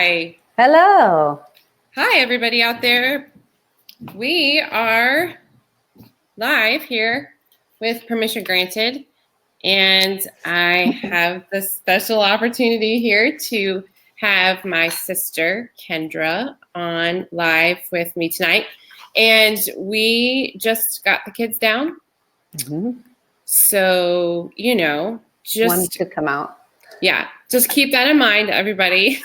Hi. Hello. Hi, everybody out there. We are live here with Permission Granted, and I have the special opportunity here to have my sister, Kendra, on live with me tonight. And we just got the kids down. Mm-hmm. So, just wanted to come out. Yeah, just keep that in mind, everybody.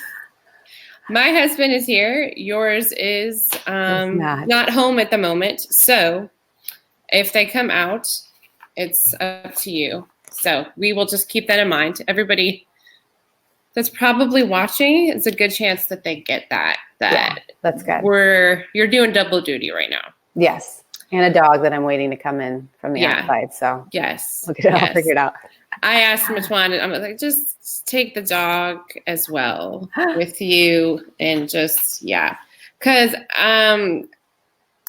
My husband is here. Yours is not home at the moment. So if they come out, it's up to you. So we will just keep that in mind. Everybody that's probably watching, it's a good chance that they get that. Yeah, that's good. You're doing double duty right now. Yes. And a dog that I'm waiting to come in from the outside. So yes, we'll get it all figured out. I asked Matwan, and I'm like, just take the dog as well with you, and just because I'm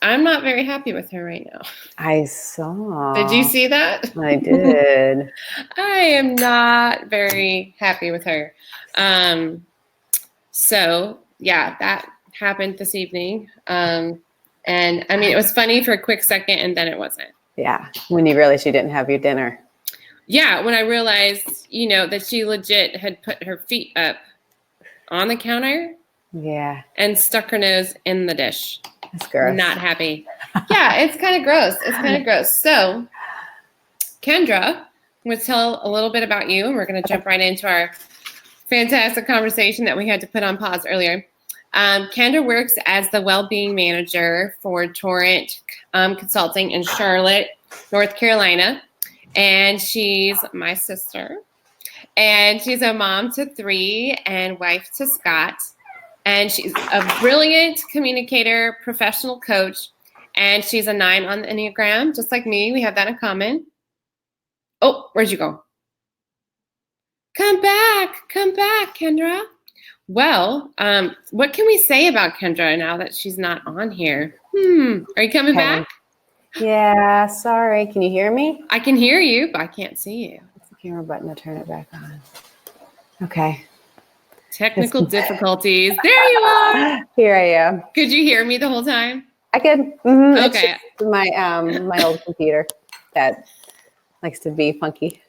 not very happy with her right now. I saw. Did you see that? I did. I am not very happy with her. So that happened this evening. And I mean, it was funny for a quick second, and then it wasn't. Yeah, when you realized you didn't have your dinner. Yeah, when I realized, that she legit had put her feet up on the counter. Yeah. And stuck her nose in the dish. That's gross. Not happy. Yeah, it's kind of gross. So, Kendra, let's tell a little bit about you, and we're going to jump right into our fantastic conversation that we had to put on pause earlier. Kendra works as the well-being manager for Torrent Consulting in Charlotte, North Carolina. And she's my sister. And she's a mom to 3 and wife to Scott. And she's a brilliant communicator, professional coach. And she's a 9 on the Enneagram, just like me. We have that in common. Oh, where'd you go? Come back, Kendra. Well, what can we say about Kendra now that she's not on here? Are you coming back? Yeah, sorry. Can you hear me? I can hear you, but I can't see you. It's the camera button to turn it back on. Okay. Technical difficulties. There you are. Here I am. Could you hear me the whole time? I could. Mm-hmm. Okay. It's just my old computer that likes to be funky.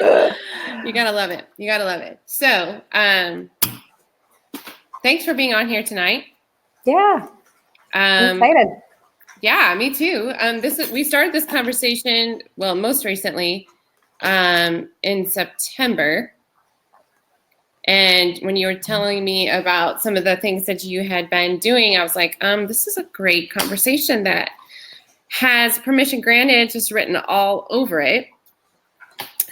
You gotta love it. So, thanks for being on here tonight. Yeah. I'm excited. Yeah, me too. We started this conversation, well, most recently, in September. And when you were telling me about some of the things that you had been doing, I was like, this is a great conversation that has Permission Granted just written all over it.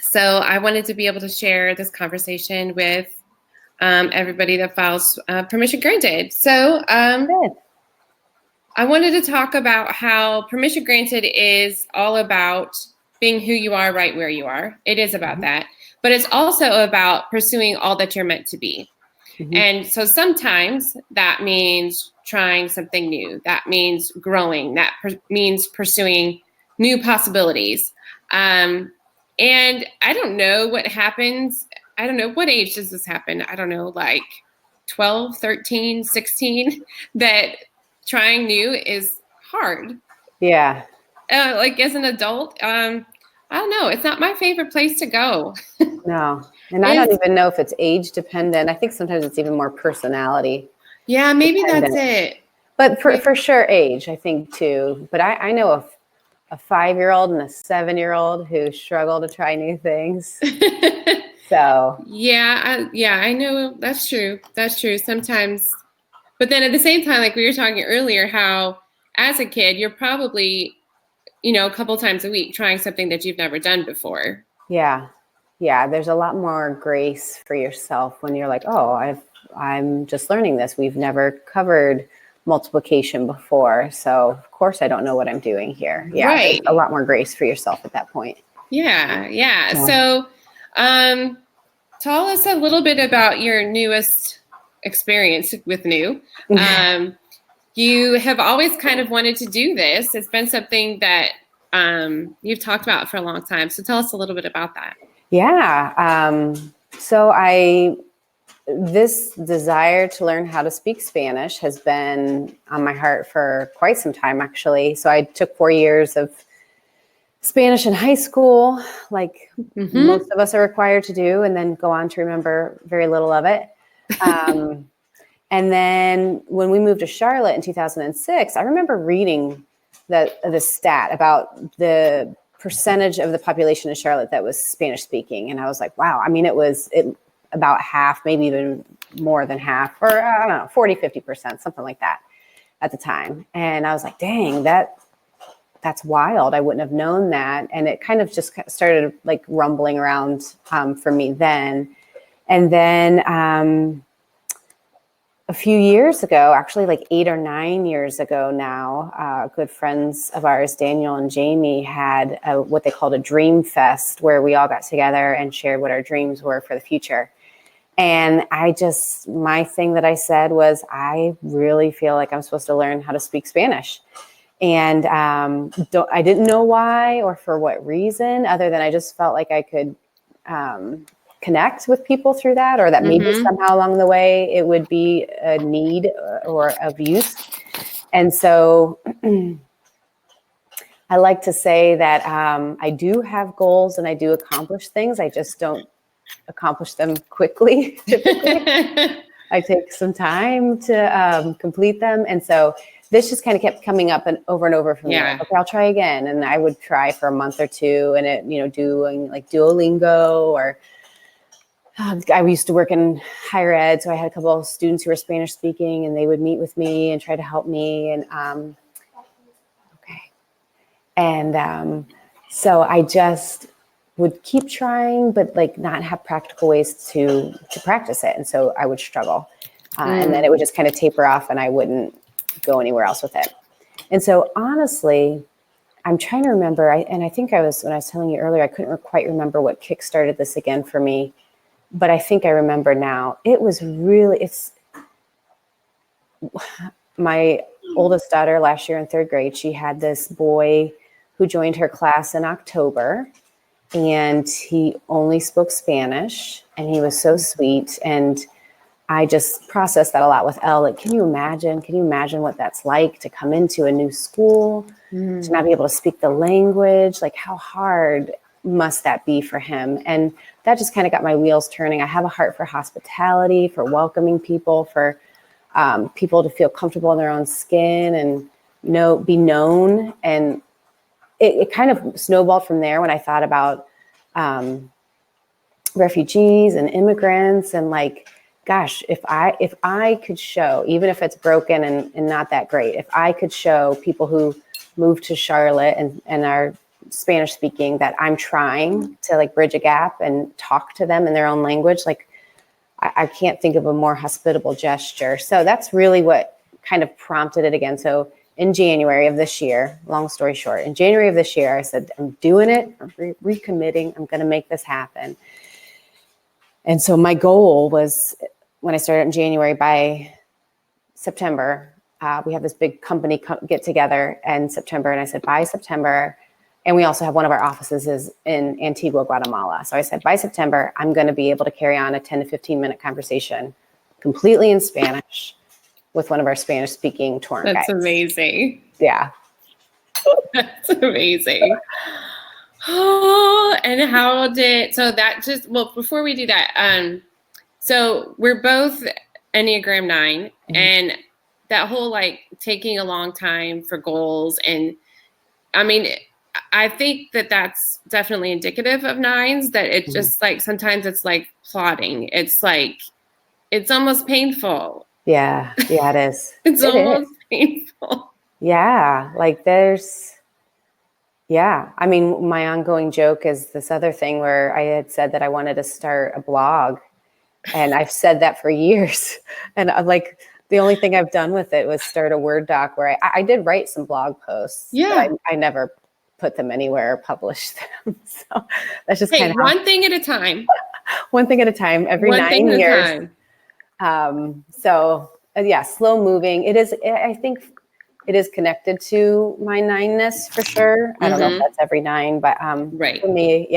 So I wanted to be able to share this conversation with everybody that files Permission Granted. So I wanted to talk about how Permission Granted is all about being who you are right where you are. It is about that. But it's also about pursuing all that you're meant to be. Mm-hmm. And so sometimes that means trying something new. That means growing. That means pursuing new possibilities. And I don't know what happens. I don't know. What age does this happen? I don't know, like 12, 13, 16, that trying new is hard. Yeah. Like as an adult, I don't know. It's not my favorite place to go. No. And I don't even know if it's age dependent. I think sometimes it's even more personality. Yeah, maybe dependent. That's it. But for sure age, I think too. But I know a 5-year-old and a 7-year-old who struggle to try new things. So. Yeah, I know that's true. That's true. Sometimes. But then at the same time, like we were talking earlier, how as a kid, you're probably, a couple times a week trying something that you've never done before. Yeah. Yeah. There's a lot more grace for yourself when you're like, oh, I'm just learning this. We've never covered multiplication before. So of course I don't know what I'm doing here. Yeah. Right. A lot more grace for yourself at that point. Yeah. So tell us a little bit about your newest experience with new. You have always kind of wanted to do this. It's been something that you've talked about for a long time. So tell us a little bit about that. Yeah. So I this desire to learn how to speak Spanish has been on my heart for quite some time, actually. So I took 4 years of Spanish in high school, like most of us are required to do, and then go on to remember very little of it. And then when we moved to Charlotte in 2006, I remember reading the stat about the percentage of the population in Charlotte that was Spanish speaking. And I was like, wow, I mean, it was about half, maybe even more than half, or I don't know, 40, 50%, something like that at the time. And I was like, dang, that's wild. I wouldn't have known that. And it kind of just started like rumbling around for me then. And then a few years ago, actually like 8 or 9 years ago now, good friends of ours, Daniel and Jamie, had what they called a dream fest, where we all got together and shared what our dreams were for the future. And my thing that I said was, I really feel like I'm supposed to learn how to speak Spanish. And I didn't know why or for what reason, other than I just felt like I could connect with people through that, or that maybe somehow along the way it would be a need or of use. And so I like to say that I do have goals and I do accomplish things. I just don't accomplish them quickly. Typically, I take some time to complete them. And so this just kind of kept coming up and over for me. Like, okay, I'll try again. And I would try for a month or two, and doing like Duolingo, or I used to work in higher ed. So I had a couple of students who were Spanish speaking, and they would meet with me and try to help me. And so I just would keep trying, but like not have practical ways to practice it. And so I would struggle. And then it would just kind of taper off, and I wouldn't go anywhere else with it. And so honestly, I'm trying to remember, and I think when I was telling you earlier, I couldn't quite remember what kickstarted this again for me, but I think I remember now. It was my oldest daughter last year in 3rd grade, she had this boy who joined her class in October, and he only spoke Spanish, and he was so sweet. And I just processed that a lot with Elle. Like, can you imagine what that's like to come into a new school, to not be able to speak the language? Like, how hard must that be for him? And that just kind of got my wheels turning. I have a heart for hospitality, for welcoming people, for people to feel comfortable in their own skin and be known. And it kind of snowballed from there when I thought about refugees and immigrants, and like, gosh, if I could show, even if it's broken and not that great, if I could show people who moved to Charlotte and are Spanish speaking that I'm trying to like bridge a gap and talk to them in their own language, like I can't think of a more hospitable gesture. So that's really what kind of prompted it again. So in January of this year, long story short, in January of this year, I said, I'm doing it. I'm recommitting. I'm going to make this happen. And so my goal was, when I started in January, by September, we have this big company get together in September. And I said, by September, and we also have one of our offices is in Antigua, Guatemala. So I said, by September, I'm going to be able to carry on a 10 to 15 minute conversation completely in Spanish with one of our Spanish speaking tour guides. That's amazing. Yeah. That's amazing. Oh, and before we do that, so we're both Enneagram 9, and that whole like taking a long time for goals. And I mean, I think that that's definitely indicative of 9s, that it just like, sometimes it's like plodding. It's like, it's almost painful. Yeah, it is. It's almost painful. Yeah, like I mean, my ongoing joke is this other thing where I had said that I wanted to start a blog, and I've said that for years. And I'm like, the only thing I've done with it was start a Word doc where I did write some blog posts. Yeah. But I never put them anywhere or published them. So that's just kind of one thing at a time. One thing at a time, every 9 years. So slow moving. It is, I think it is connected to my 9ness for sure. I don't know if that's every 9, but for me,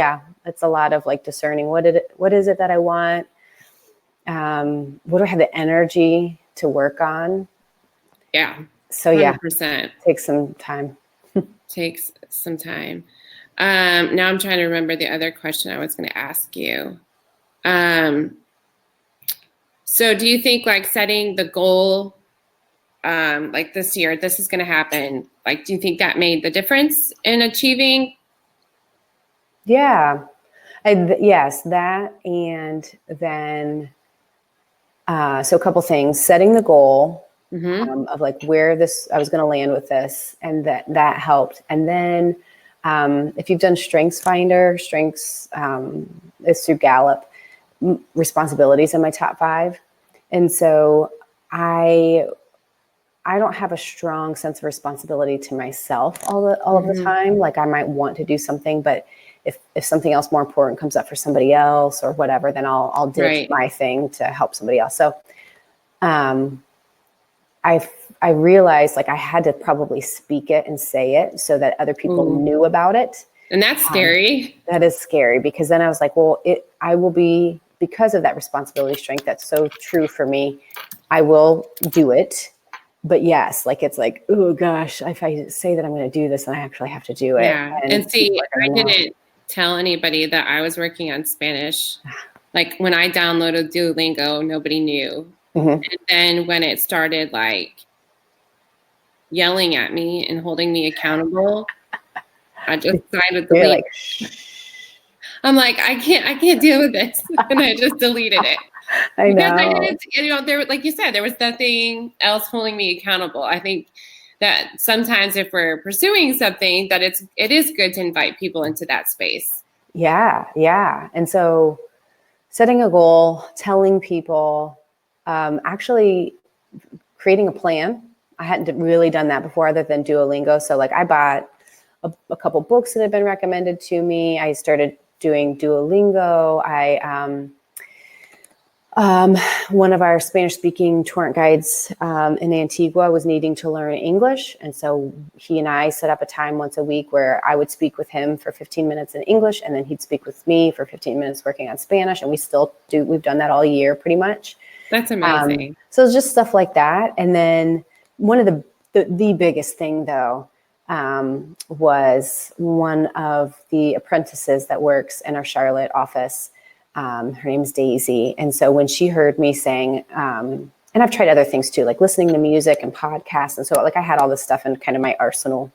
it's a lot of like discerning what is it that I want, what do I have the energy to work on? Yeah. So 100%. Takes some time. Takes some time. Now I'm trying to remember the other question I was going to ask you. So do you think like setting the goal, like this year, this is going to happen? Like, do you think that made the difference in achieving? Yeah. Yes, that. And then, so a couple things, setting the goal of like where I was going to land with this, and that helped. And then, if you've done Strengths Finder, is through Gallup, responsibilities in my top 5. And so I don't have a strong sense of responsibility to myself all of the time. Like I might want to do something, but if something else more important comes up for somebody else or whatever, then I'll ditch my thing to help somebody else. So, I realized like I had to probably speak it and say it so that other people knew about it. And that's scary. That is scary, because then I was like, well, I will be, because of that responsibility strength, that's so true for me, I will do it. But yes, like it's like, oh gosh, if I say that I'm going to do this, then I actually have to do it. Yeah. And see, I didn't tell anybody that I was working on Spanish. Like when I downloaded Duolingo, nobody knew. And then when it started like yelling at me and holding me accountable, I just decided to delete. Like, I'm like, I can't deal with this. And I just deleted it. I know. Because I didn't, there, like you said, there was nothing else holding me accountable. I think that sometimes if we're pursuing something, that it is good to invite people into that space. Yeah. And so setting a goal, telling people, actually creating a plan. I hadn't really done that before other than Duolingo. So like I bought a couple books that had been recommended to me. I started doing Duolingo. One of our Spanish speaking tour guides in Antigua was needing to learn English. And so he and I set up a time once a week where I would speak with him for 15 minutes in English, and then he'd speak with me for 15 minutes working on Spanish. And we've done that all year pretty much. That's amazing. So it's just stuff like that. And then one of the biggest thing though, was one of the apprentices that works in our Charlotte office. Her name's Daisy. And so when she heard me saying, and I've tried other things too, like listening to music and podcasts. And so like I had all this stuff in kind of my arsenal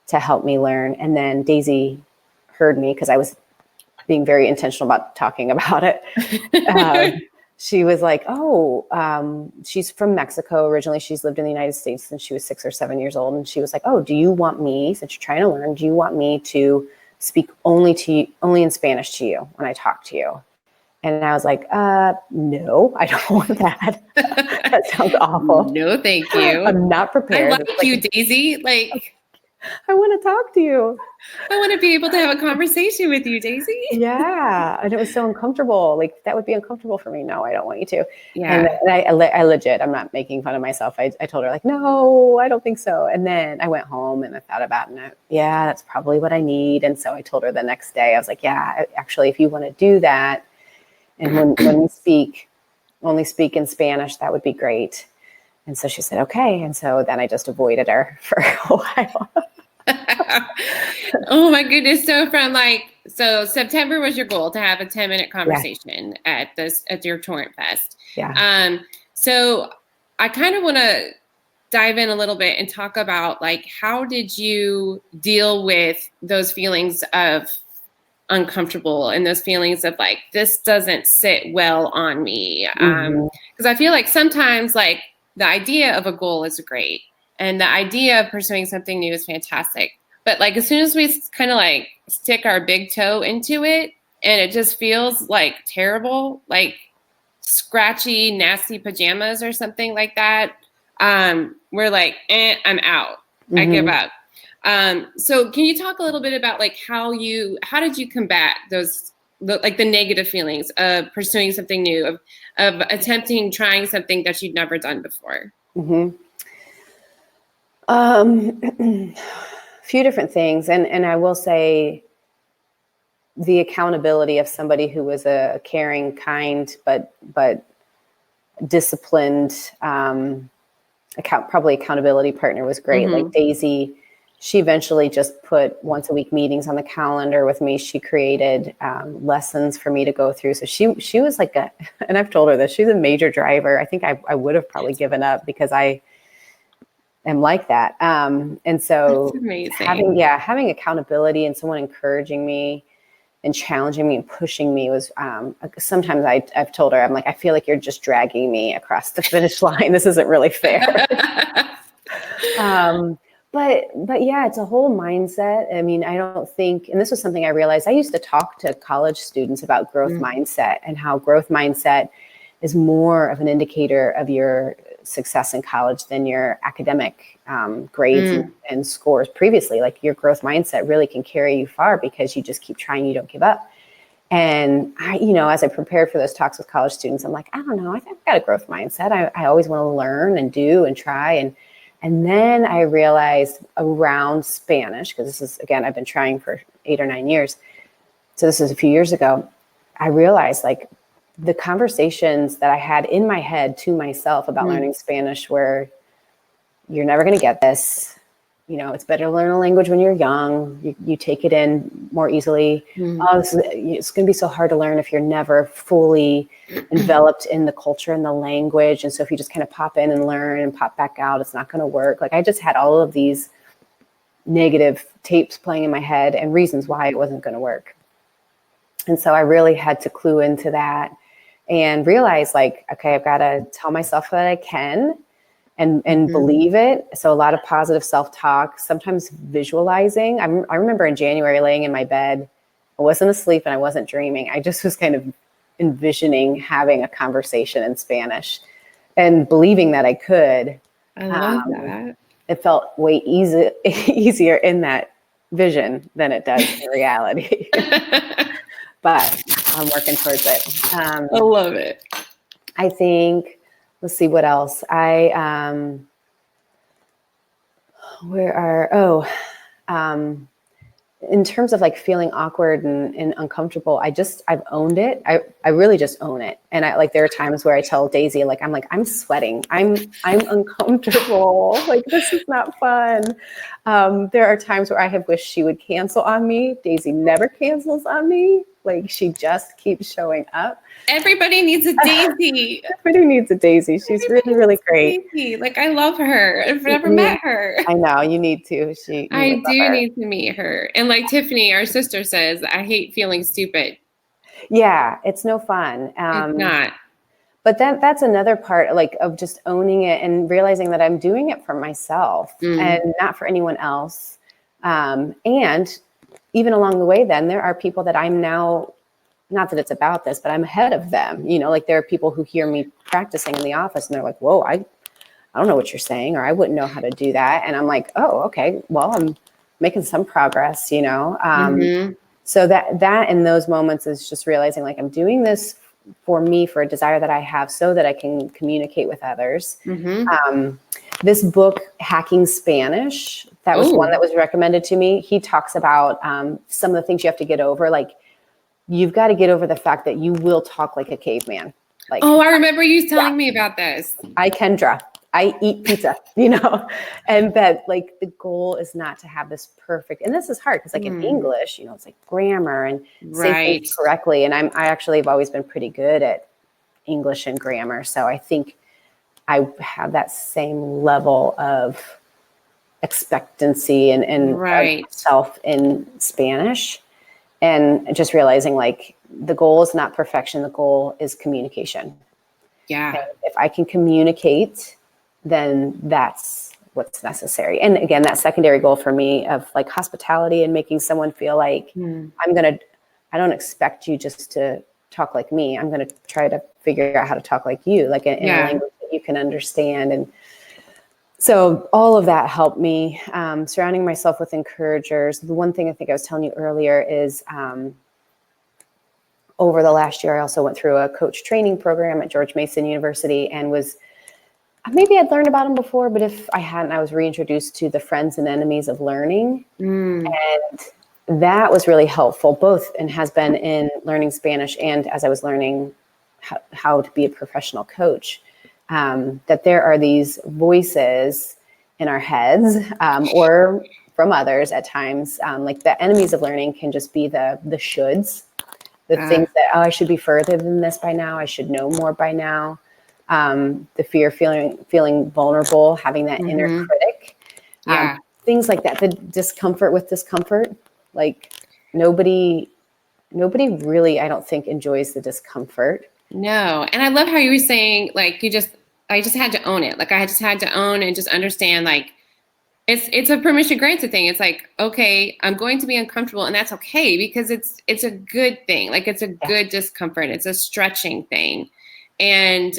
to help me learn. And then Daisy heard me because I was being very intentional about talking about it. She was like, she's from Mexico originally. She's lived in the United States since she was 6 or 7 years old. And she was like, oh, do you want me, since you're trying to learn, do you want me to speak only in Spanish to you when I talk to you? And I was like, no, I don't want that. That sounds awful. No, thank you. I'm not prepared. I like you, Daisy. Like, I want to talk to you. I want to be able to have a conversation with you, Daisy. Yeah. And it was so uncomfortable. Like that would be uncomfortable for me. No, I don't want you to. Yeah. And I legit, I'm not making fun of myself. I told her like, no, I don't think so. And then I went home and I thought about it. Yeah, that's probably what I need. And so I told her the next day, I was like, yeah, actually, if you want to do that, and when we only speak in Spanish, that would be great. And so she said, okay. And so then I just avoided her for a while. Oh my goodness. So September was your goal to have a 10-minute conversation at your Torrent Fest. Yeah. So I kind of want to dive in a little bit and talk about like, how did you deal with those feelings of uncomfortable and those feelings of like, this doesn't sit well on me? Because I feel like sometimes like the idea of a goal is great and the idea of pursuing something new is fantastic. But like, as soon as we kind of like stick our big toe into it and it just feels like terrible, like scratchy, nasty pajamas or something like that, we're like, I'm out. I give up. So can you talk a little bit about like how did you combat those, like the negative feelings of pursuing something new, of trying something that you'd never done before? A few different things. And I will say the accountability of somebody who was a caring, kind, but disciplined accountability partner was great. Mm-hmm. Like Daisy, she eventually just put once a week meetings on the calendar with me. She created lessons for me to go through. So she was like and I've told her this, she's a major driver. I think I would have probably given up because I am like that. And so having accountability and someone encouraging me and challenging me and pushing me was, sometimes I've told her, I'm like, I feel like you're just dragging me across the finish line. This isn't really fair. But yeah, it's a whole mindset. I mean, I don't think, and this was something I realized, I used to talk to college students about growth mindset and how growth mindset is more of an indicator of your success in college than your academic grades and scores previously. Like your growth mindset really can carry you far because you just keep trying, you don't give up. And I, as I prepared for those talks with college students, I'm like, I don't know, I think I've got a growth mindset. I always want to learn and do and try. And then I realized around Spanish, because this is, again, I've been trying for 8 or 9 years. So this is a few years ago. I realized like the conversations that I had in my head to myself about learning Spanish were, you're never going to get this. It's better to learn a language when you're young. You take it in more easily. It's going to be so hard to learn if you're never fully enveloped in the culture and the language. And so if you just kind of pop in and learn and pop back out, it's not going to work. Like I just had all of these negative tapes playing in my head and reasons why it wasn't going to work. And so I really had to clue into that and realize like, okay, I've got to tell myself that I can. And believe it. So a lot of positive self-talk, sometimes visualizing. I remember in January laying in my bed, I wasn't asleep and I wasn't dreaming. I just was kind of envisioning having a conversation in Spanish and believing that I could. I love that. It felt way easier in that vision than it does in reality. But I'm working towards it. I love it. I think, let's see what else. In terms of like feeling awkward and uncomfortable, I've owned it. I really just own it. And there are times where I tell Daisy, I'm sweating. I'm uncomfortable. Like, this is not fun. There are times where I have wished she would cancel on me. Daisy never cancels on me. Like, she just keeps showing up. Everybody needs a Daisy. Everybody needs a Daisy. She's really, really great. Daisy. Like, I love her. I've never met her. I know, you need to. I do need to meet her. And like Tiffany, our sister, says, I hate feeling stupid. Yeah, it's no fun. It's not. But that's another part of just owning it and realizing that I'm doing it for myself and not for anyone else. And even along the way, then there are people that I'm now, not that it's about this, but I'm ahead of them. There are people who hear me practicing in the office and they're like, whoa, I don't know what you're saying, or I wouldn't know how to do that. And I'm like, oh, okay, well, I'm making some progress, So that in those moments is just realizing like, I'm doing this for me, for a desire that I have so that I can communicate with others. This book, Hacking Spanish, that was one that was recommended to me. He talks about some of the things you have to get over. Like, you've got to get over the fact that you will talk like a caveman. Like, I remember you telling me about this. Kendra, I eat pizza, and that like the goal is not to have this perfect, and this is hard because like in English, it's like grammar and say things correctly. And I actually have always been pretty good at English and grammar. So I think I have that same level of expectancy and myself in Spanish. And just realizing like the goal is not perfection. The goal is communication. Yeah. And if I can communicate, then that's what's necessary. And again, that secondary goal for me of like hospitality and making someone feel like I don't expect you just to talk like me. I'm going to try to figure out how to talk like you, like in a language that you can understand. And so all of that helped me, surrounding myself with encouragers. The one thing I think I was telling you earlier is over the last year, I also went through a coach training program at George Mason University and maybe I'd learned about them before, but if I hadn't, I was reintroduced to the Friends and Enemies of Learning. And that was really helpful, both and has been in learning Spanish and as I was learning how to be a professional coach. that there are these voices in our heads or from others at times. Like the enemies of learning can just be the shoulds, the things that, oh, I should be further than this by now. I should know more by now. The fear of feeling vulnerable, having that inner critic. Yeah. Things like that. The discomfort with discomfort. Like nobody really, I don't think, enjoys the discomfort. No. And I love how you were saying, like, I just had to own it. Like I just had to own and just understand, like, it's a permission granted thing. It's like, okay, I'm going to be uncomfortable, and that's okay, because it's a good thing. Like it's a good discomfort. It's a stretching thing. And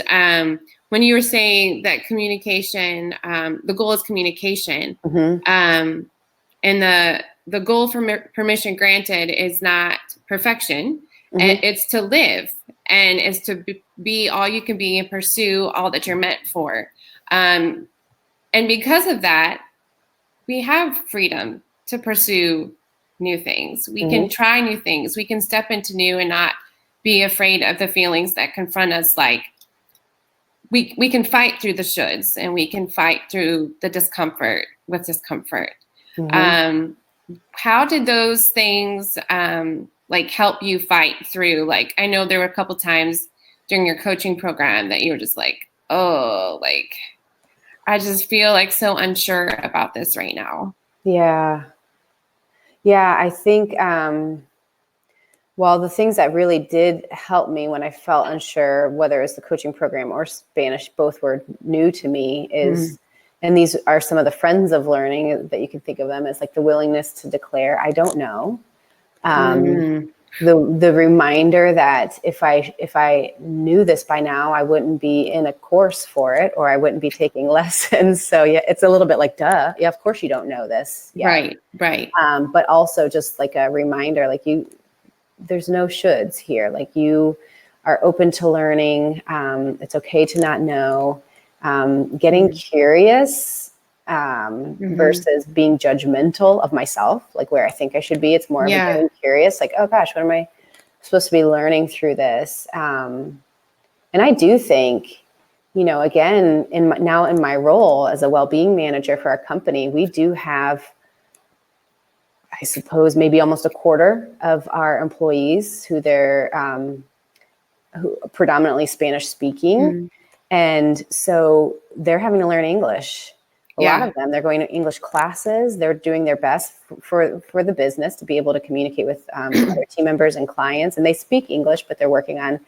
when you were saying that communication, the goal is communication, and the goal for permission granted is not perfection. It's to live, and it's to be all you can be and pursue all that you're meant for. And because of that, we have freedom to pursue new things. We can try new things. We can step into new and not be afraid of the feelings that confront us. Like we can fight through the shoulds, and we can fight through the discomfort with discomfort. How did those things like help you fight through? Like, I know there were a couple times during your coaching program that you were just like, oh, like, I just feel like so unsure about this right now. Yeah. I think, well, the things that really did help me when I felt unsure, whether it's the coaching program or Spanish, both were new to me, is, and these are some of the friends of learning that you can think of them as, like the willingness to declare, I don't know. The reminder that if I knew this by now, I wouldn't be in a course for it, or I wouldn't be taking lessons. So yeah, it's a little bit like, duh. Yeah, of course you don't know this. Yeah. Right. But also just like a reminder, like there's no shoulds here. Like you are open to learning. It's okay to not know. Getting curious versus being judgmental of myself, like where I think I should be. It's more of getting curious, like, oh gosh, what am I supposed to be learning through this? And I do think, again, in my role as a well-being manager for our company, we do have, I suppose, maybe almost a quarter of our employees who they're who predominantly Spanish speaking. And so they're having to learn English. A lot of them, they're going to English classes. They're doing their best for the business to be able to communicate with other team members and clients. And they speak English, but they're working on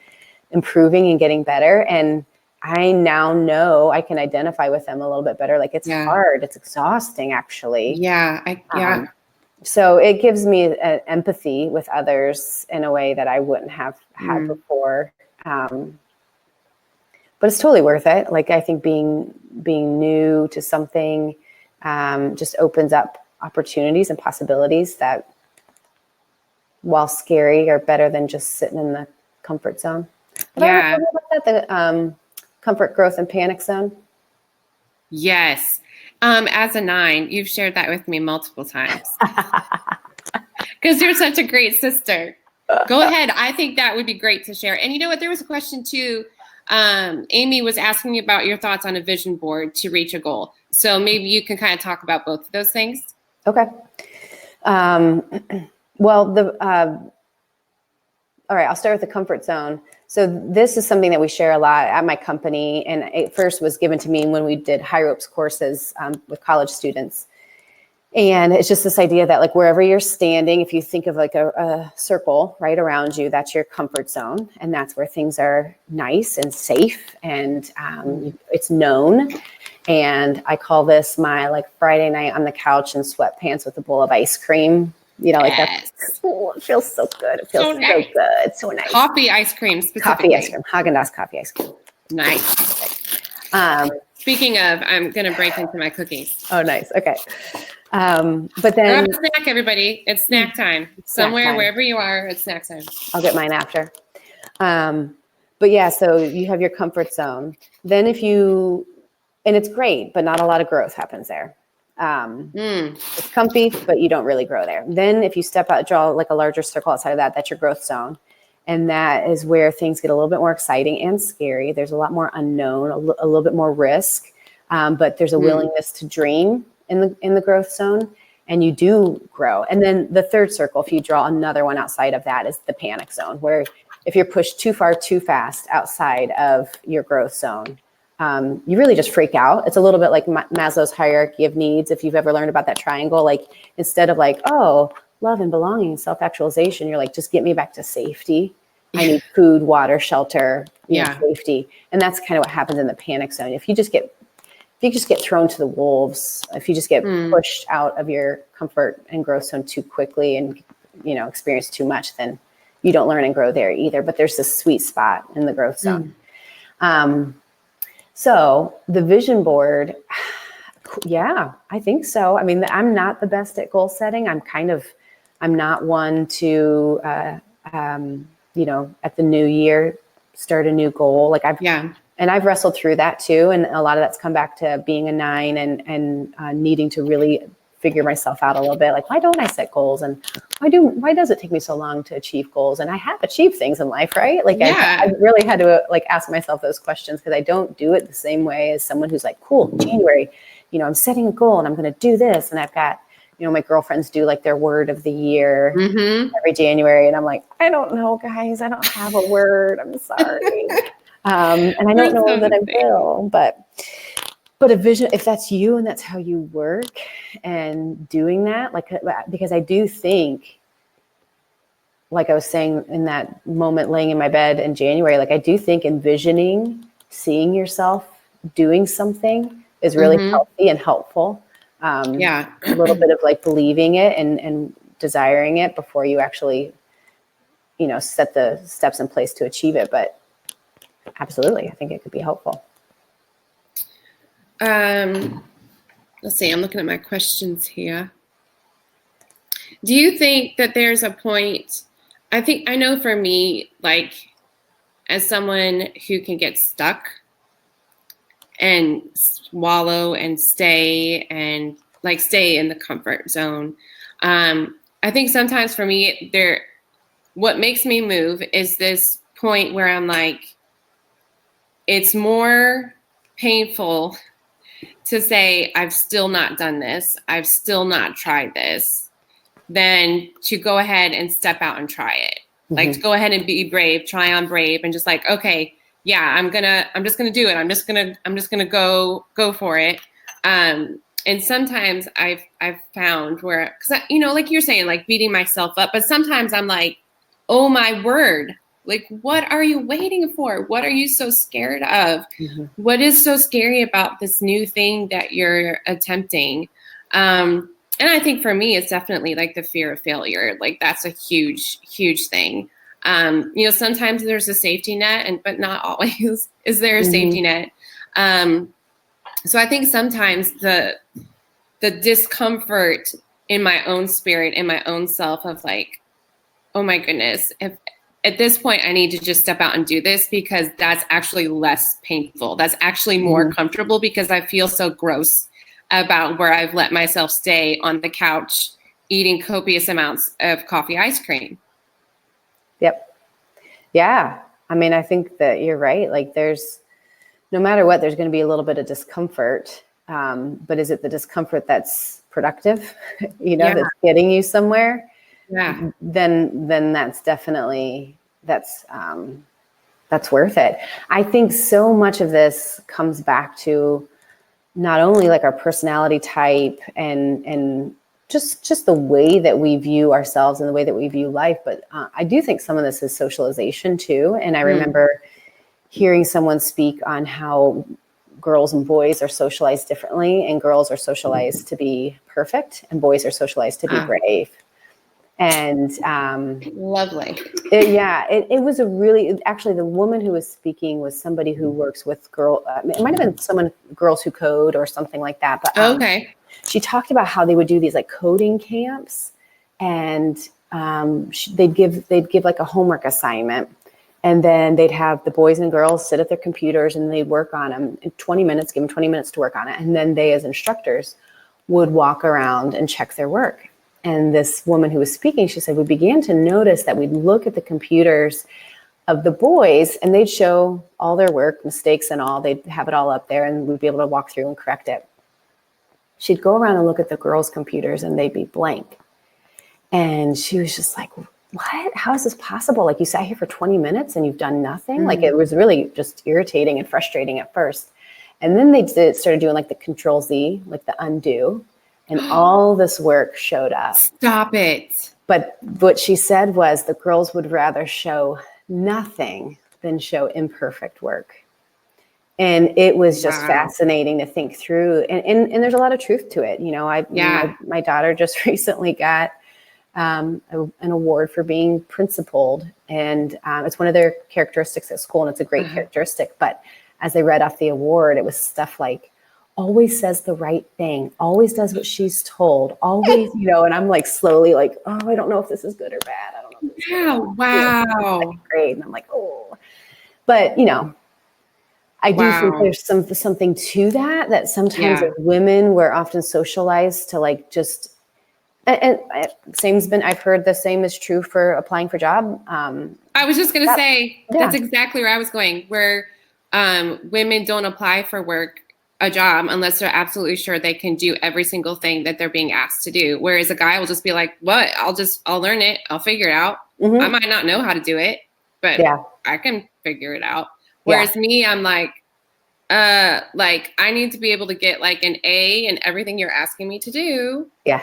improving and getting better. And I now know I can identify with them a little bit better. Like it's hard. It's exhausting, actually. So it gives me an empathy with others in a way that I wouldn't have had before. But it's totally worth it. Like I think being new to something just opens up opportunities and possibilities that, while scary, are better than just sitting in the comfort zone. Have I ever told you about that? The comfort, growth, and panic zone? Yes. As a 9, you've shared that with me multiple times. Because you're such a great sister. Go ahead. I think that would be great to share. And you know what? There was a question too. Amy was asking you about your thoughts on a vision board to reach a goal. So maybe you can kind of talk about both of those things. Okay. Well, all right, I'll start with the comfort zone. So this is something that we share a lot at my company. And it first was given to me when we did high ropes courses with college students. And it's just this idea that, like, wherever you're standing, if you think of like a circle right around you, that's your comfort zone. And that's where things are nice and safe, and it's known. And I call this my like Friday night on the couch in sweatpants with a bowl of ice cream. That's, it feels so good. It feels so good. So nice. Coffee ice cream specifically. Coffee ice cream. Haagen-Dazs coffee ice cream. Nice. Speaking of, I'm going to break into my cookies. Oh, nice. Okay. But then grab a snack, everybody. It's snack time. Somewhere, wherever you are, it's snack time. I'll get mine after. But yeah, so you have your comfort zone. Then and it's great, but not a lot of growth happens there. It's comfy, but you don't really grow there. Then if you step out, draw like a larger circle outside of that, that's your growth zone. And that is where things get a little bit more exciting and scary. There's a lot more unknown, a little bit more risk, but there's a willingness to dream in the growth zone, and you do grow. And then the third circle, if you draw another one outside of that, is the panic zone, where if you're pushed too far, too fast outside of your growth zone, you really just freak out. It's a little bit like Maslow's hierarchy of needs. If you've ever learned about that triangle, like instead of like, oh, love and belonging, self-actualization, you're like, just get me back to safety. I need food, water, shelter, safety. And that's kind of what happens in the panic zone. If you just get thrown to the wolves, if you just get pushed out of your comfort and growth zone too quickly and, experience too much, then you don't learn and grow there either. But there's this sweet spot in the growth zone. So the vision board, yeah, I think so. I mean, I'm not the best at goal setting. I'm not one to, at the new year, start a new goal. Like I've wrestled through that too. And a lot of that's come back to being a 9 and needing to really figure myself out a little bit. Like, why don't I set goals? And why does it take me so long to achieve goals? And I have achieved things in life, right? Like I really had to ask myself those questions, because I don't do it the same way as someone who's like, cool, January, I'm setting a goal and I'm going to do this. And I've got, my girlfriends do like their word of the year every January. And I'm like, I don't know, guys, I don't have a word. I'm sorry. And I don't know that I will, but a vision, if that's you and that's how you work and doing that, because I do think, like I was saying in that moment laying in my bed in January, I do think envisioning, seeing yourself doing something is really healthy and helpful. A little bit of believing it and desiring it before you actually, set the steps in place to achieve it. But absolutely, I think it could be helpful. Let's see, I'm looking at my questions here. Do you think that there's a point, I know for me, as someone who can get stuck and swallow and stay in the comfort zone, I think sometimes for me, what makes me move is this point where I'm like, it's more painful to say, I've still not done this, I've still not tried this, than to go ahead and step out and try it. To go ahead and be brave, try on brave, and just okay, yeah, I'm just gonna do it. I'm just gonna go for it. And sometimes I've found where, cause like you're saying, beating myself up, but sometimes I'm like, oh my word, what are you waiting for? What are you so scared of? What is so scary about this new thing that you're attempting? And I think for me, it's definitely the fear of failure. That's a huge, huge thing. Sometimes there's a safety net, but not always is there a safety net. So I think sometimes the discomfort in my own spirit, in my own self of oh my goodness, if at this point I need to just step out and do this, because that's actually less painful. That's actually more comfortable, because I feel so gross about where I've let myself stay on the couch eating copious amounts of coffee ice cream. Yep. Yeah. I mean, I think that you're right. There's, no matter what, there's going to be a little bit of discomfort. But is it the discomfort that's productive, that's getting you somewhere? Yeah. Then that's definitely, that's worth it. I think so much of this comes back to not only our personality type and just the way that we view ourselves and the way that we view life. But I do think some of this is socialization too. And I remember hearing someone speak on how girls and boys are socialized differently, and girls are socialized to be perfect and boys are socialized to be brave. And lovely. It was actually the woman who was speaking was somebody who works with it might have been girls who code or something like that. But okay. She talked about how they would do these coding camps, and they'd give a homework assignment, and then they'd have the boys and girls sit at their computers and they'd work on them in 20 minutes, give them 20 minutes to work on it. And then they, as instructors, would walk around and check their work. And this woman who was speaking, she said, we began to notice that we'd look at the computers of the boys and they'd show all their work, mistakes and all. They'd have it all up there and we'd be able to walk through and correct it. She'd go around and look at the girls' computers and they'd be blank. And she was just like, what? How is this possible? Like, you sat here for 20 minutes and you've done nothing? Mm-hmm. Like, it was really just irritating and frustrating at first. And then they started doing like the Control-Z, like the undo, and all this work showed up. Stop it. But what she said was the girls would rather show nothing than show imperfect work. And it was just fascinating to think through. And there's a lot of truth to it. You know, my daughter just recently got an award for being principled. And it's one of their characteristics at school. And it's a great characteristic. But as they read off the award, it was stuff like, always says the right thing, always does what she's told, always, you know, and I'm like slowly like, oh, I don't know if this is good or bad. I don't know. If this is good. Wow. Great. And I'm like, oh, but you know, I do think there's something to that sometimes as women, we're often socialized to like just, and I've heard the same is true for applying for job. I was just going to say, that's exactly where I was going, where women don't apply for a job unless they're absolutely sure they can do every single thing that they're being asked to do. Whereas a guy will just be like, what? I'll learn it. I'll figure it out. Mm-hmm. I might not know how to do it, but I can figure it out. Whereas me, I'm like I need to be able to get like an A in everything you're asking me to do. Yeah.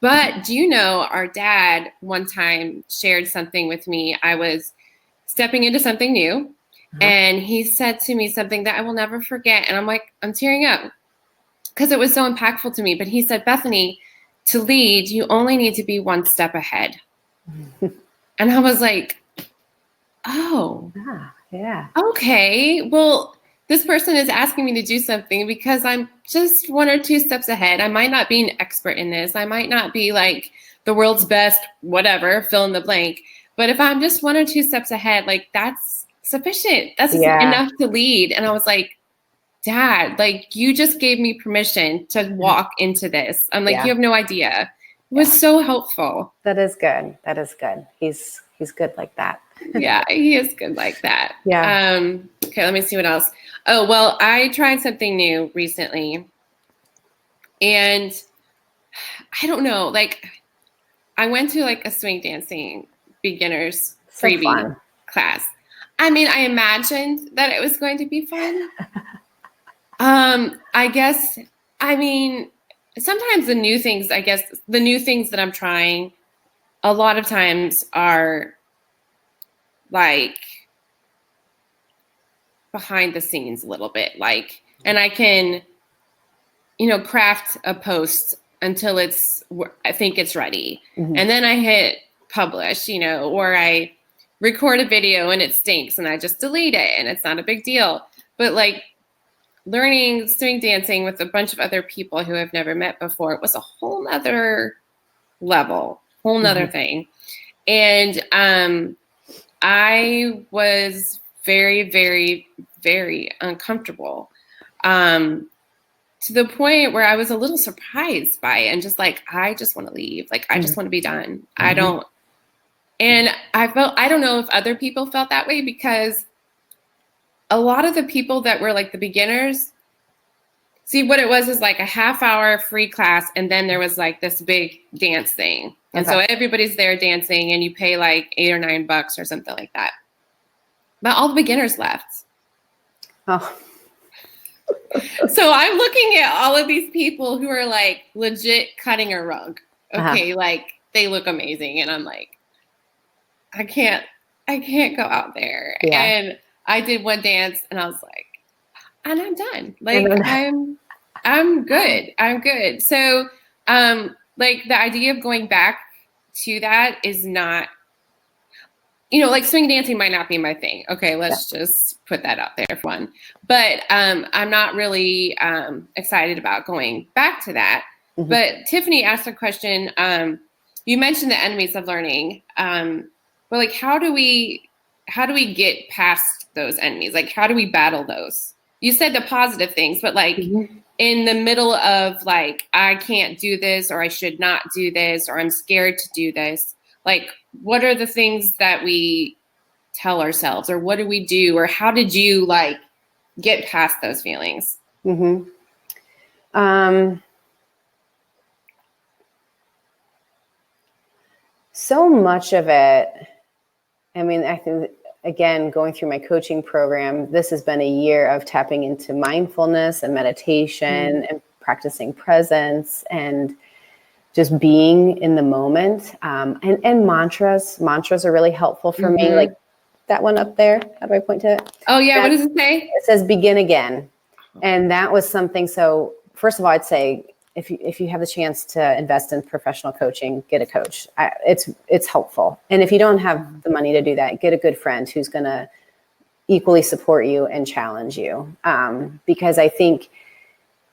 But do you know, our dad one time shared something with me. I was stepping into something new. And he said to me something that I will never forget. And I'm like, I'm tearing up because it was so impactful to me. But he said, Bethany, to lead, you only need to be one step ahead. And I was like, oh, yeah. Okay. Well, this person is asking me to do something because I'm just one or two steps ahead. I might not be an expert in this. I might not be like the world's best, whatever, fill in the blank. But if I'm just one or two steps ahead, like that's sufficient. That's enough to lead. And I was like, Dad, like you just gave me permission to walk into this. I'm like, you have no idea. It was so helpful. That is good. That is good. He's good like that. Yeah, he is good like that. Yeah. Okay, let me see what else. Oh, well, I tried something new recently. And I don't know, like I went to like a swing dancing beginners freebie class. I mean, I imagined that it was going to be fun. I guess, I mean, sometimes the new things that I'm trying a lot of times are like behind the scenes a little bit, like, and I can, you know, craft a post until I think it's ready. Mm-hmm. And then I hit publish, you know, or I record a video and it stinks and I just delete it and it's not a big deal. But like learning swing dancing with a bunch of other people who I've never met before, it was a whole nother level, whole nother thing. And I was very, very, very uncomfortable to the point where I was a little surprised by it and just like, I just want to leave. Like, I just want to be done. And I don't know if other people felt that way because a lot of the people that were like the beginners, see what it was is like a half-hour free class. And then there was like this big dance thing. And so everybody's there dancing and you pay like $8 or $9 or something like that. But all the beginners left. Oh. So I'm looking at all of these people who are like legit cutting a rug. Okay. Like they look amazing. And I'm like, I can't go out there. Yeah. And I did one dance and I was like, and I'm done. Like I'm good. I'm good. So, like the idea of going back to that is not, you know, like swing dancing might not be my thing. Okay. Let's just put that out there for one, but, I'm not really, excited about going back to that. Mm-hmm. But Tiffany asked a question. You mentioned the enemies of learning. But like, how do we get past those enemies? Like, how do we battle those? You said the positive things, but like, in the middle of like, I can't do this, or I should not do this, or I'm scared to do this, like, what are the things that we tell ourselves, or what do we do, or how did you like get past those feelings? Mm-hmm. So much of it, I mean, I think, again, going through my coaching program, this has been a year of tapping into mindfulness and meditation and practicing presence and just being in the moment. And mantras are really helpful for me. Like that one up there. How do I point to it? Oh yeah. What does it say? It says begin again. And that was something. So first of all, I'd say if you have the chance to invest in professional coaching, get a coach. It's helpful. And if you don't have the money to do that, get a good friend who's going to equally support you and challenge you. Because I think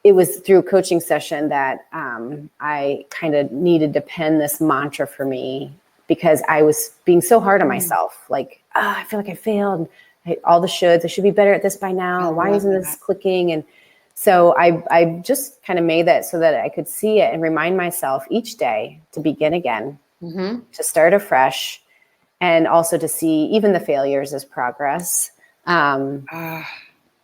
it was through a coaching session that I kind of needed to pen this mantra for me, because I was being so hard on myself. Like, I feel like I failed. All the shoulds. I should be better at this by now. Why isn't this clicking? And so I just kind of made that so that I could see it and remind myself each day to begin again, to start afresh, and also to see even the failures as progress. But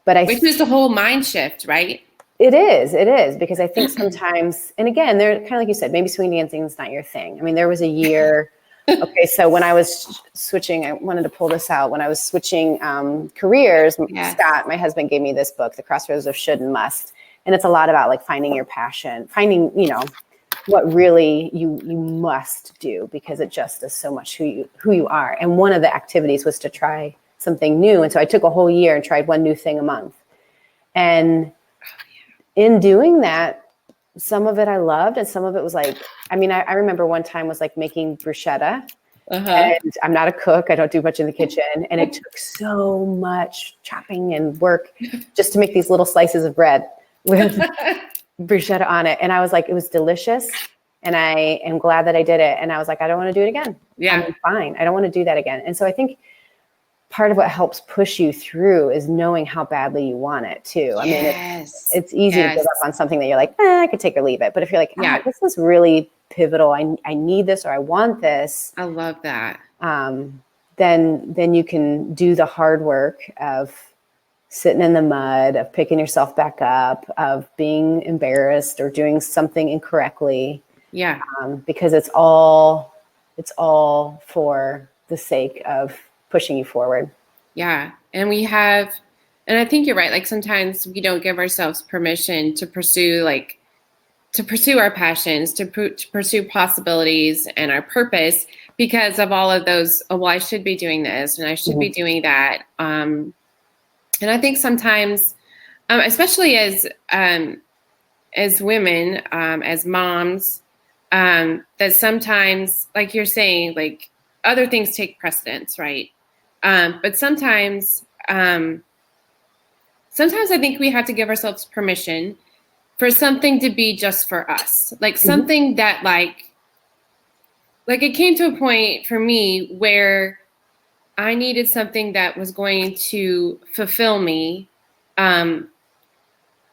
which is the whole mind shift, right? It is, because I think sometimes, and again, they're kind of like you said, maybe swing dancing is not your thing. I mean, there was a year. Okay, so when I was switching, I wanted to pull this out. When I was switching careers, Scott, my husband, gave me this book, The Crossroads of Should and Must. And it's a lot about like finding your passion, finding, what really you must do, because it just is so much who you are. And one of the activities was to try something new. And so I took a whole year and tried one new thing a month. And in doing that, some of it I loved, and some of it was like, I mean, I remember one time was like making bruschetta, and I'm not a cook. I don't do much in the kitchen. And it took so much chopping and work just to make these little slices of bread with bruschetta on it. And I was like, it was delicious. And I am glad that I did it. And I was like, I don't want to do it again. Yeah. I'm fine. I don't want to do that again. And so I think part of what helps push you through is knowing how badly you want it too. I mean, it's easy to give up on something that you're like, I could take or leave it. But if you're like, this is really pivotal, I need this, or I want this. I love that. Then you can do the hard work of sitting in the mud, of picking yourself back up, of being embarrassed or doing something incorrectly. Yeah. Because it's all for the sake of pushing you forward. Yeah. And I think you're right. Like sometimes we don't give ourselves permission to pursue our passions, to pursue possibilities and our purpose, because of all of those, well, I should be doing this and I should be doing that. And I think sometimes, especially as women, as moms, that sometimes, like you're saying, like other things take precedence, right? But sometimes I think we have to give ourselves permission for something to be just for us, like something that like it came to a point for me where I needed something that was going to fulfill me. And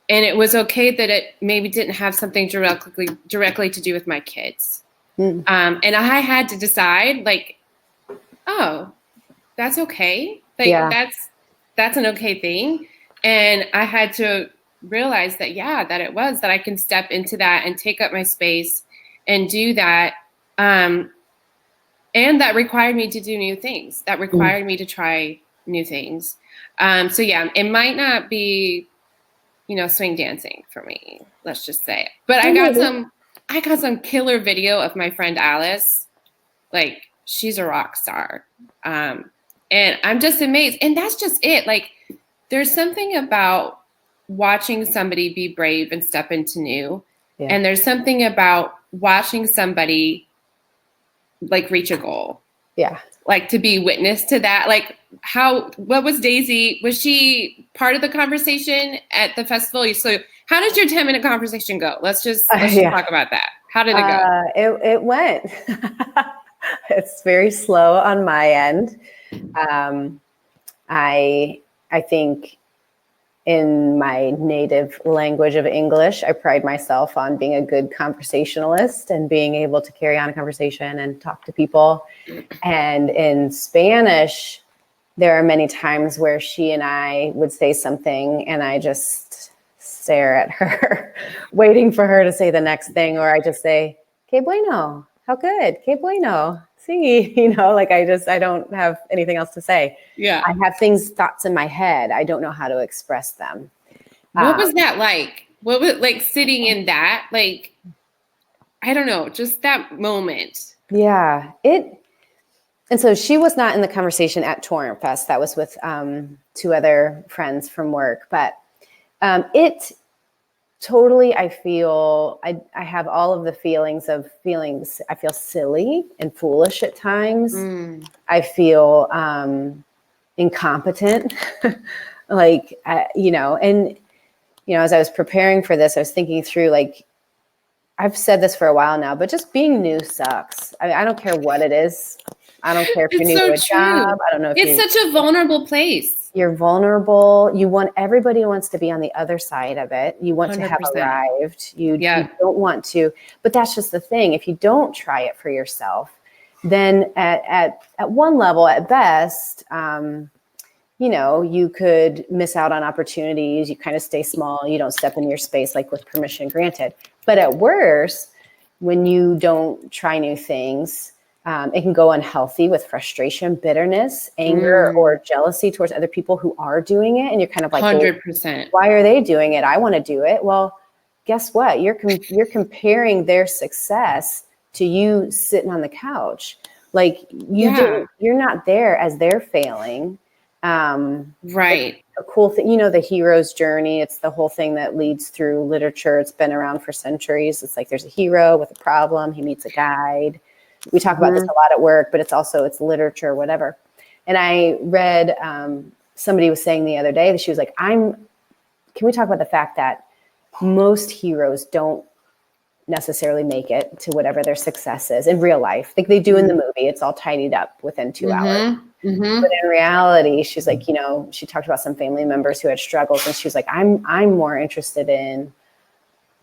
it was okay that it maybe didn't have something directly to do with my kids. And I had to decide like, oh, that's okay. Like that's an okay thing. And I had to realize that, that I can step into that and take up my space and do that. And that required me to do new things. That required me to try new things. So yeah, it might not be, swing dancing for me, let's just say it. But I got some killer video of my friend Alice. Like, she's a rock star. And I'm just amazed. And that's just it. Like, there's something about watching somebody be brave and step into new. Yeah. And there's something about watching somebody like reach a goal. Yeah. Like to be witness to that. Like what was Daisy? Was she part of the conversation at the festival? So how did your 10-minute conversation go? Let's just talk about that. How did it go? It went. It's very slow on my end. I think in my native language of English, I pride myself on being a good conversationalist and being able to carry on a conversation and talk to people. And in Spanish, there are many times where she and I would say something and I just stare at her, waiting for her to say the next thing. Or I just say, "Que bueno, how good, que bueno, sí," like I don't have anything else to say. Yeah. I have thoughts in my head. I don't know how to express them. What was that like? What was like sitting in that? Like, I don't know, just that moment. Yeah, and so she was not in the conversation at Torrent Fest. That was with 2 other friends from work. But it totally, I feel, I have all of the feelings. I feel silly and foolish at times. I feel incompetent. As I was preparing for this, I was thinking through, like, I've said this for a while now, but just being new sucks. I don't care what it is. I don't care if you're new to a job. I don't know if it's such a vulnerable place. You're vulnerable. Everybody wants to be on the other side of it. You want 100%. To have arrived. You don't want to, but that's just the thing. If you don't try it for yourself, then at one level, at best, you could miss out on opportunities. You kind of stay small. You don't step into your space, like with Permission Granted. But at worst, when you don't try new things, it can go unhealthy with frustration, bitterness, anger, or jealousy towards other people who are doing it. And you're kind of like, 100%. Why are they doing it? I want to do it. Well, guess what? You're comparing their success to you sitting on the couch. Like you're not there as they're failing. Right. A cool thing, the hero's journey. It's the whole thing that leads through literature. It's been around for centuries. It's like there's a hero with a problem. He meets a guide. We talk about this a lot at work, but it's literature, whatever. And I read, somebody was saying the other day that she was like, can we talk about the fact that most heroes don't necessarily make it to whatever their success is in real life? Like they do in the movie, it's all tidied up within 2 hours. But in reality, she's like, she talked about some family members who had struggles, and she was like, I'm more interested in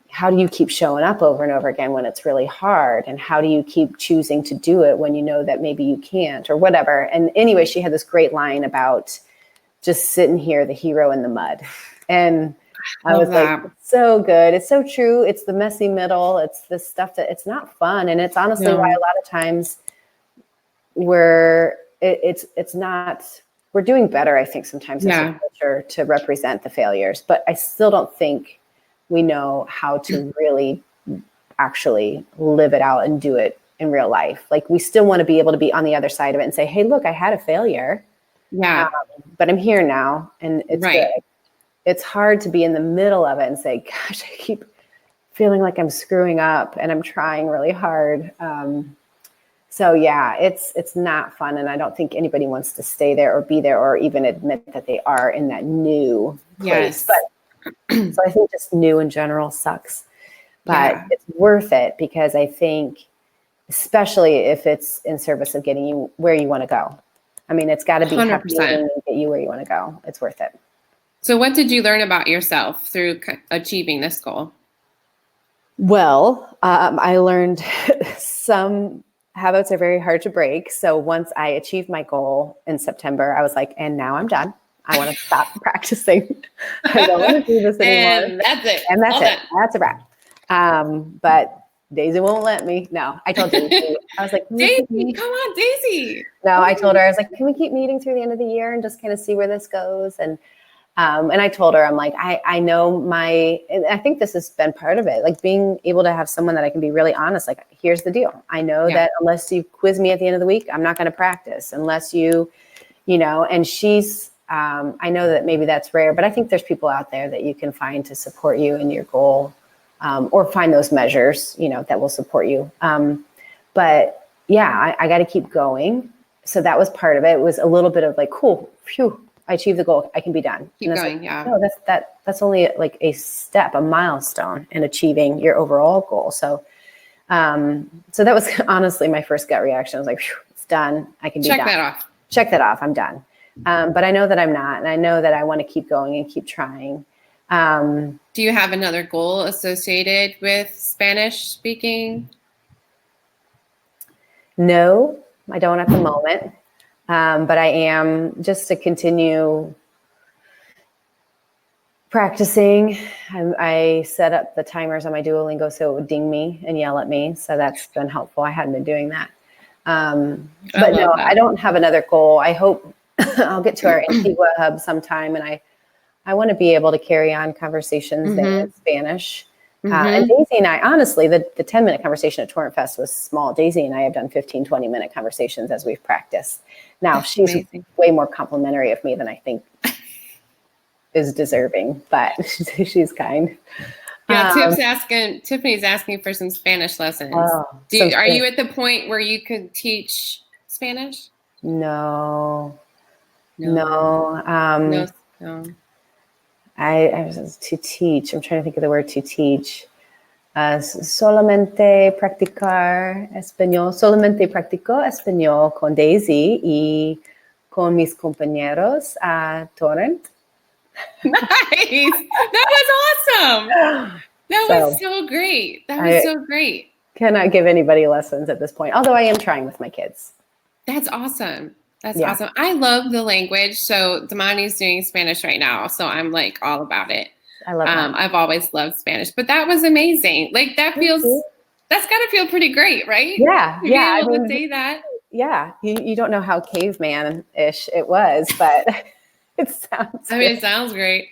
how do you keep showing up over and over again when it's really hard? And how do you keep choosing to do it when you know that maybe you can't or whatever? And anyway, she had this great line about just sitting here, the hero in the mud. And I was like, it's so good. It's so true. It's the messy middle. It's the stuff that it's not fun. And it's honestly why a lot of times we're doing better, I think, sometimes as a culture to represent the failures. But I still don't think we know how to really actually live it out and do it in real life. Like we still want to be able to be on the other side of it and say, hey, look, I had a failure. Yeah. But I'm here now and it's good. It's hard to be in the middle of it and say, gosh, I keep feeling like I'm screwing up and I'm trying really hard. So yeah, it's not fun. And I don't think anybody wants to stay there or be there or even admit that they are in that new place. But so I think just new in general sucks, but it's worth it because I think, especially if it's in service of getting you where you want to go. I mean, it's got to be 100% to get you where you want to go. It's worth it. So what did you learn about yourself through achieving this goal? Well, I learned some habits are very hard to break. So once I achieved my goal in September, I was like, and now I'm done. I want to stop practicing. I don't want to do this anymore. And that's it. And that's it. That's a wrap. But Daisy won't let me. No, I told Daisy. I was like, Daisy, come on, Daisy. No, I told her, I was like, can we keep meeting through the end of the year and just kind of see where this goes? And I told her, I'm like, I know and I think this has been part of it, like being able to have someone that I can be really honest. Like, here's the deal. I know that unless you quiz me at the end of the week, I'm not going to practice unless and she's, I know that maybe that's rare, but I think there's people out there that you can find to support you in your goal, or find those measures, that will support you. But yeah, I got to keep going. So that was part of it. It was a little bit of like, cool, phew, I achieved the goal. I can be done. Keep going. Like, no, that's only like a step, a milestone in achieving your overall goal. So, so that was honestly my first gut reaction. I was like, it's done. I can be done. Check that off. Check that off. I'm done. But I know that I'm not, and I know that I want to keep going and keep trying. Do you have another goal associated with Spanish speaking? No, I don't at the moment. But I am just to continue practicing. I set up the timers on my Duolingo so it would ding me and yell at me. So that's been helpful. I hadn't been doing that. But no, I don't have another goal. I hope I'll get to our Antigua hub sometime, and I want to be able to carry on conversations there in Spanish. And Daisy and I, honestly, the 10-minute conversation at Torrent Fest was small. Daisy and I have done 15, 20-minute conversations as we've practiced. Now, she's way more complimentary of me than I think is deserving, but she's kind. Yeah, Tiffany's asking for some Spanish lessons. Are you at the point where you could teach Spanish? No. I was to teach. I'm trying to think of the word to teach. Solamente practicar español. Solamente practico español con Daisy y con mis compañeros a Torrent. Nice. That was awesome. That was so great. That was so great. Cannot give anybody lessons at this point, although I am trying with my kids. That's awesome. That's awesome. I love the language. So Damani's doing Spanish right now. So I'm like all about it. I love that. I've always loved Spanish, but that was amazing. Like that's gotta feel pretty great, right? Yeah. Yeah. Able to say that. Yeah. You don't know how caveman-ish it was, but it sounds it sounds great.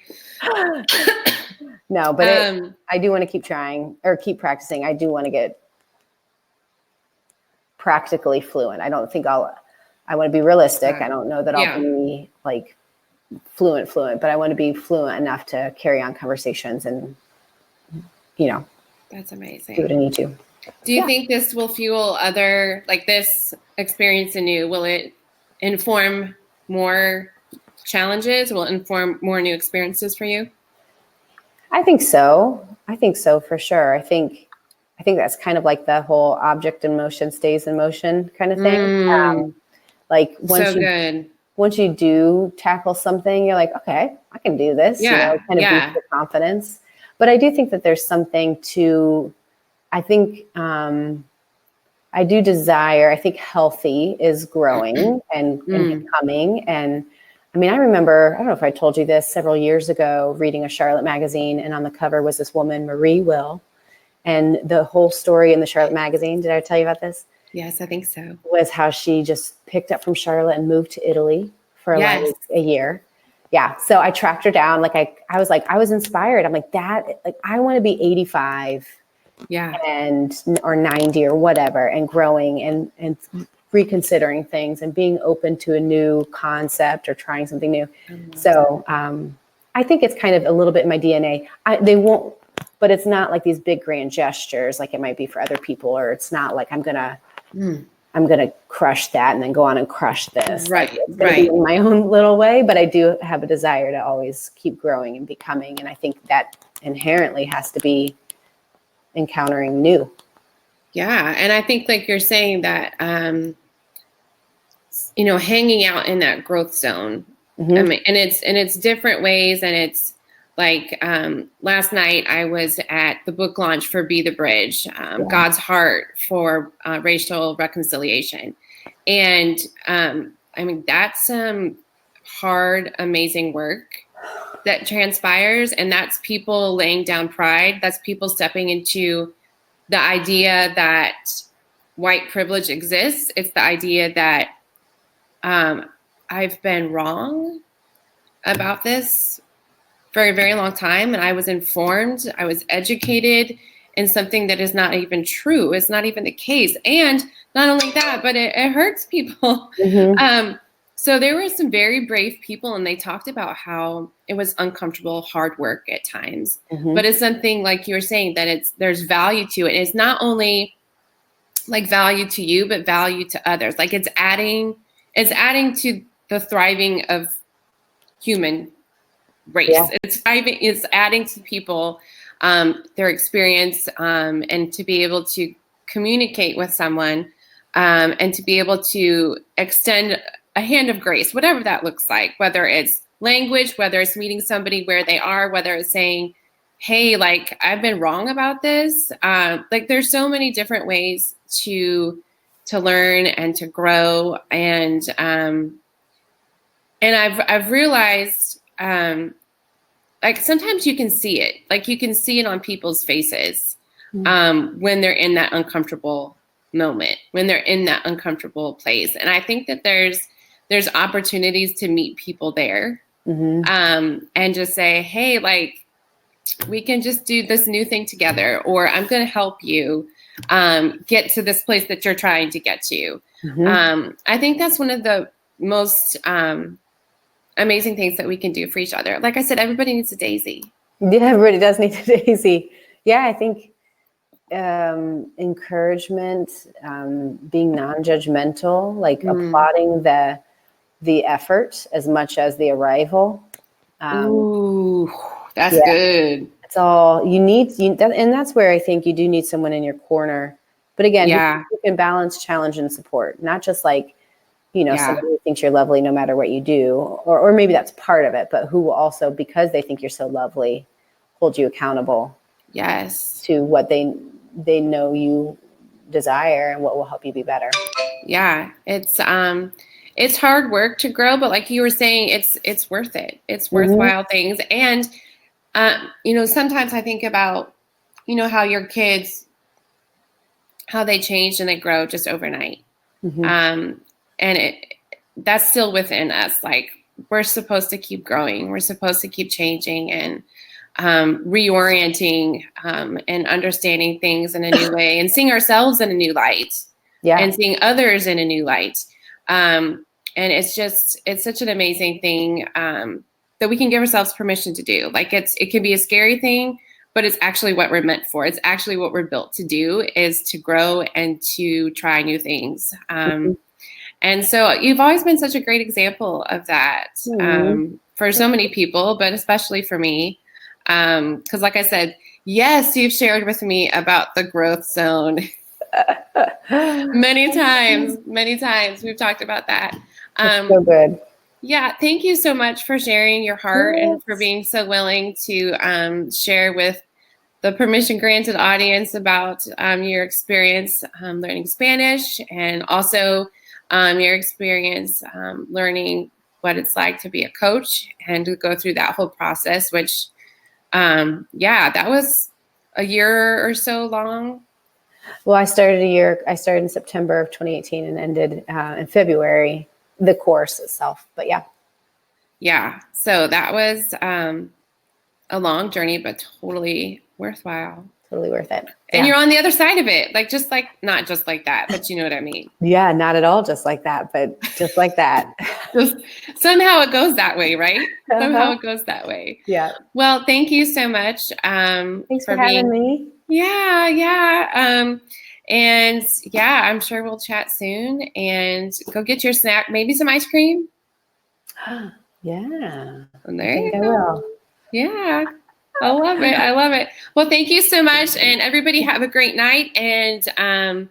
No, but I do want to keep trying or keep practicing. I do want to get practically fluent. I don't think I want to be realistic. I don't know that I'll be like fluent, but I want to be fluent enough to carry on conversations and, that's amazing. Do what I need to. Do you think this will fuel other, like this experience in you? Will it inform more challenges? Will it inform more new experiences for you? I think so. For sure. I think that's kind of like the whole object in motion stays in motion kind of thing. Like once you do tackle something, you're like, okay, I can do this. Kind of boost your confidence. But I do think that there's something to, I think healthy is growing and becoming. And I mean, I remember, I don't know if I told you this, several years ago, reading a Charlotte magazine, and on the cover was this woman, Marie Will. And the whole story in the Charlotte magazine, did I tell you about this? Yes, I think so. Was how she just picked up from Charlotte and moved to Italy for like a year. Yeah. So I tracked her down. Like I was inspired. I'm like I want to be 85 or 90 or whatever, and growing and reconsidering things and being open to a new concept or trying something new. So I think it's kind of a little bit in my DNA. They won't, but it's not like these big grand gestures like it might be for other people, or it's not like I'm gonna crush that and then go on and crush this. Right. Like, it's gonna be in my own little way, but I do have a desire to always keep growing and becoming. And I think that inherently has to be encountering new. Yeah. And I think like you're saying that, hanging out in that growth zone. I mean, and it's different ways. And it's like, last night I was at the book launch for Be the Bridge, God's Heart for Racial Reconciliation. And, that's some hard, amazing work that transpires. And that's people laying down pride. That's people stepping into the idea that white privilege exists. It's the idea that I've been wrong about this for a very long time. And I was informed, I was educated in something that is not even true. It's not even the case. And not only that, but it hurts people. So there were some very brave people, and they talked about how it was uncomfortable, hard work at times, but it's something like you were saying that there's value to it. It's not only like value to you, but value to others. Like it's adding to the thriving of human race. Yeah. It's adding to people, their experience, and to be able to communicate with someone, and to be able to extend a hand of grace, whatever that looks like, whether it's language, whether it's meeting somebody where they are, whether it's saying, hey, like, I've been wrong about this. Like, there's so many different ways to learn and to grow. And I've realized, like, sometimes you can see it, like you can see it on people's faces when they're in that uncomfortable moment, when they're in that uncomfortable place. And I think that there's opportunities to meet people there and just say, hey, like, we can just do this new thing together, or I'm going to help you get to this place that you're trying to get to. I think that's one of the most amazing things that we can do for each other. Like I said, everybody needs a daisy. Yeah, everybody does need a daisy. Yeah, I think encouragement, being non-judgmental, like applauding the effort as much as the arrival. Ooh, that's good. That's all you need. And that's where I think you do need someone in your corner. But again, who can balance challenge and support, not just like, somebody who thinks you're lovely no matter what you do, or maybe that's part of it, but who will also, because they think you're so lovely, hold you accountable. Yes. To what they know you desire and what will help you be better. Yeah, it's hard work to grow, but like you were saying, it's worth it. It's worthwhile things. And sometimes I think about, how your kids, how they change and they grow just overnight. And that's still within us. Like, we're supposed to keep growing. We're supposed to keep changing and reorienting and understanding things in a new way and seeing ourselves in a new light and seeing others in a new light. And it's such an amazing thing that we can give ourselves permission to do. Like, it can be a scary thing, but it's actually what we're meant for. It's actually what we're built to do, is to grow and to try new things. And so you've always been such a great example of that for so many people, but especially for me. Because like I said, yes, you've shared with me about the growth zone many times we've talked about that. So good. Yeah. Thank you so much for sharing your heart and for being so willing to share with the Permission Granted audience about your experience learning Spanish, and also your experience learning what it's like to be a coach and to go through that whole process, which that was a year or so long. Well, I started in September of 2018 and ended in February, the course itself. But yeah. So that was a long journey, but totally worthwhile. Totally worth it. And you're on the other side of it. Like, not just like that, but you know what I mean? Yeah, not at all just like that, but just like that. Just, somehow it goes that way, right? Somehow it goes that way. Yeah. Well, thank you so much. Thanks for having me. Yeah. And I'm sure we'll chat soon, and go get your snack, maybe some ice cream. Yeah. And there you go. I will. Yeah. I love it. Well, thank you so much. And everybody have a great night. And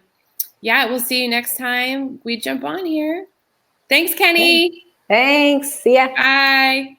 we'll see you next time we jump on here. Thanks, Kenny. Thanks. See ya. Bye.